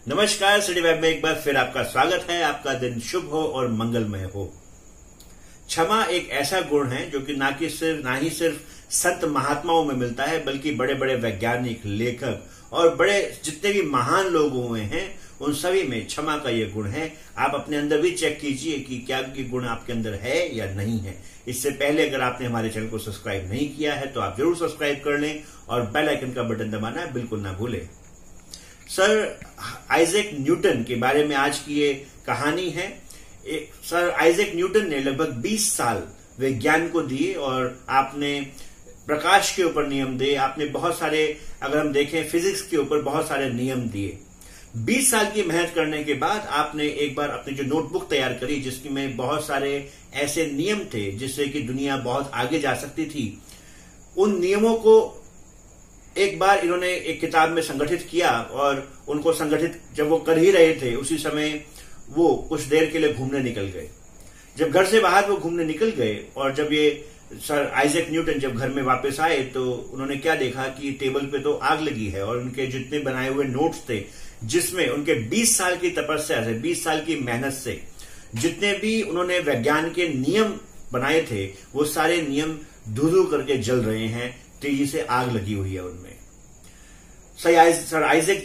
नमस्कार, city web में एक बार फिर आपका स्वागत है। आपका दिन शुभ हो और मंगलमय हो। क्षमा एक ऐसा गुण है जो कि ना ही सिर्फ संत महात्माओं में मिलता है, बल्कि बड़े बड़े वैज्ञानिक, लेखक और बड़े जितने भी महान लोग हुए हैं उन सभी में क्षमा का ये गुण है। आप अपने अंदर भी चेक कीजिए कि क्या ये गुण आपके अंदर है या नहीं है। इससे पहले अगर आपने हमारे चैनल को सब्सक्राइब नहीं किया है तो आप जरूर सब्सक्राइब कर लें और बेल आइकन का बटन दबाना बिल्कुल ना भूलें। सर आइजैक न्यूटन के बारे में आज की ये कहानी है। सर आइजैक न्यूटन ने लगभग 20 साल विज्ञान को दिए और आपने प्रकाश के ऊपर नियम दिए। आपने बहुत सारे, अगर हम देखें फिजिक्स के ऊपर बहुत सारे नियम दिए। 20 साल की मेहनत करने के बाद आपने एक बार अपनी जो नोटबुक तैयार करी जिसमें बहुत सारे ऐसे नियम थे जिससे कि दुनिया बहुत आगे जा सकती थी। उन नियमों को एक बार इन्होंने एक किताब में संगठित किया और उनको संगठित जब वो कर ही रहे थे उसी समय वो कुछ देर के लिए घूमने निकल गए। जब घर से बाहर वो घूमने निकल गए और जब ये सर आइजैक न्यूटन जब घर में वापस आए तो उन्होंने क्या देखा कि टेबल पे तो आग लगी है और उनके जितने बनाए हुए नोट्स थे जिसमें उनके 20 साल की तपस्या से, 20 साल की मेहनत से जितने भी उन्होंने विज्ञान के नियम बनाए थे वो सारे नियम धू करके जल रहे हैं, तेजी से आग लगी हुई है उनमें। सर आइजैक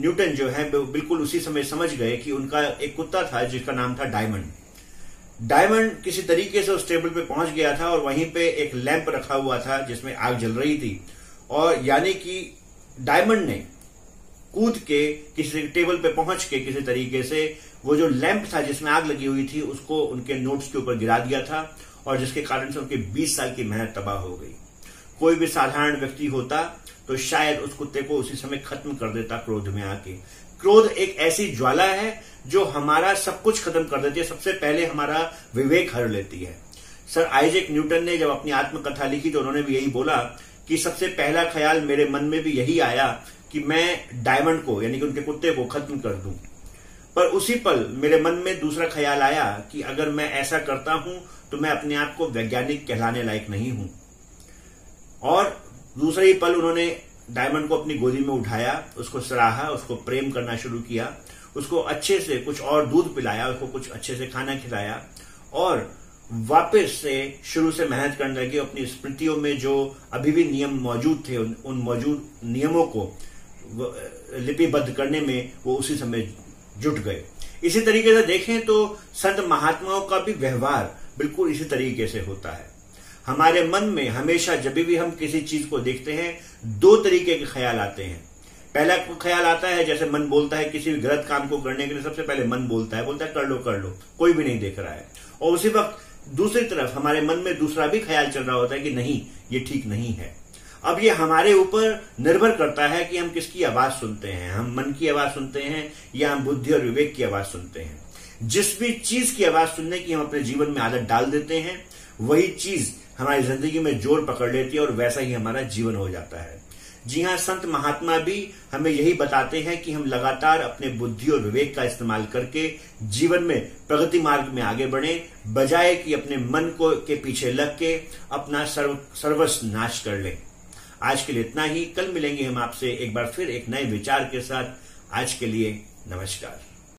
न्यूटन जो है बिल्कुल उसी समय समझ गए कि उनका एक कुत्ता था जिसका नाम था डायमंड। डायमंड किसी तरीके से उस टेबल पे पहुंच गया था और वहीं पे एक लैंप रखा हुआ था जिसमें आग जल रही थी और यानी कि डायमंड ने कूद के किसी टेबल पे पहुंच के किसी तरीके से वो जो लैंप था जिसमें आग लगी हुई थी उसको उनके नोट्स के ऊपर गिरा दिया था और जिसके कारण से उनके 20 साल की मेहनत तबाह हो गई। कोई भी साधारण व्यक्ति होता तो शायद उस कुत्ते को उसी समय खत्म कर देता क्रोध में आके। क्रोध एक ऐसी ज्वाला है जो हमारा सब कुछ खत्म कर देती है, सबसे पहले हमारा विवेक हर लेती है। सर आइजैक न्यूटन ने जब अपनी आत्मकथा लिखी तो उन्होंने भी यही बोला कि सबसे पहला ख्याल मेरे मन में भी यही आया कि मैं डायमंड को यानी कि उनके कुत्ते को खत्म कर दूं। पर उसी पल मेरे मन में दूसरा ख्याल आया कि अगर मैं ऐसा करता हूं तो मैं अपने आप को वैज्ञानिक कहलाने लायक नहीं हूं। और दूसरे ही पल उन्होंने डायमंड को अपनी गोदी में उठाया, उसको सराहा, उसको प्रेम करना शुरू किया, उसको अच्छे से कुछ और दूध पिलाया, उसको कुछ अच्छे से खाना खिलाया और वापस से शुरू से मेहनत करने लगे। अपनी स्मृतियों में जो अभी भी नियम मौजूद थे उन मौजूद नियमों को लिपिबद्ध करने में वो उसी समय जुट गए। इसी तरीके से देखें तो संत महात्माओं का भी व्यवहार बिल्कुल इसी तरीके से होता है। हमारे मन में हमेशा जब भी हम किसी चीज को देखते हैं दो तरीके के ख्याल आते हैं। पहला ख्याल आता है, जैसे मन बोलता है किसी भी गलत काम को करने के लिए सबसे पहले मन बोलता है कर लो, कोई भी नहीं देख रहा है। और उसी वक्त दूसरी तरफ हमारे मन में दूसरा भी ख्याल चल रहा होता है कि नहीं, ये ठीक नहीं है। अब ये हमारे ऊपर निर्भर करता है कि हम किसकी आवाज सुनते हैं। हम मन की आवाज सुनते हैं या हम बुद्धि और विवेक की आवाज सुनते हैं। जिस भी चीज की आवाज सुनने की हम अपने जीवन में आदत डाल देते हैं वही चीज हमारी जिंदगी में जोर पकड़ लेती है और वैसा ही हमारा जीवन हो जाता है। जी हाँ, संत महात्मा भी हमें यही बताते हैं कि हम लगातार अपने बुद्धि और विवेक का इस्तेमाल करके जीवन में प्रगति मार्ग में आगे बढ़े, बजाय कि अपने मन को के पीछे लग के अपना सर्वस्व नाश कर लें। आज के लिए इतना ही। कल मिलेंगे हम आपसे एक बार फिर एक नए विचार के साथ। आज के लिए नमस्कार।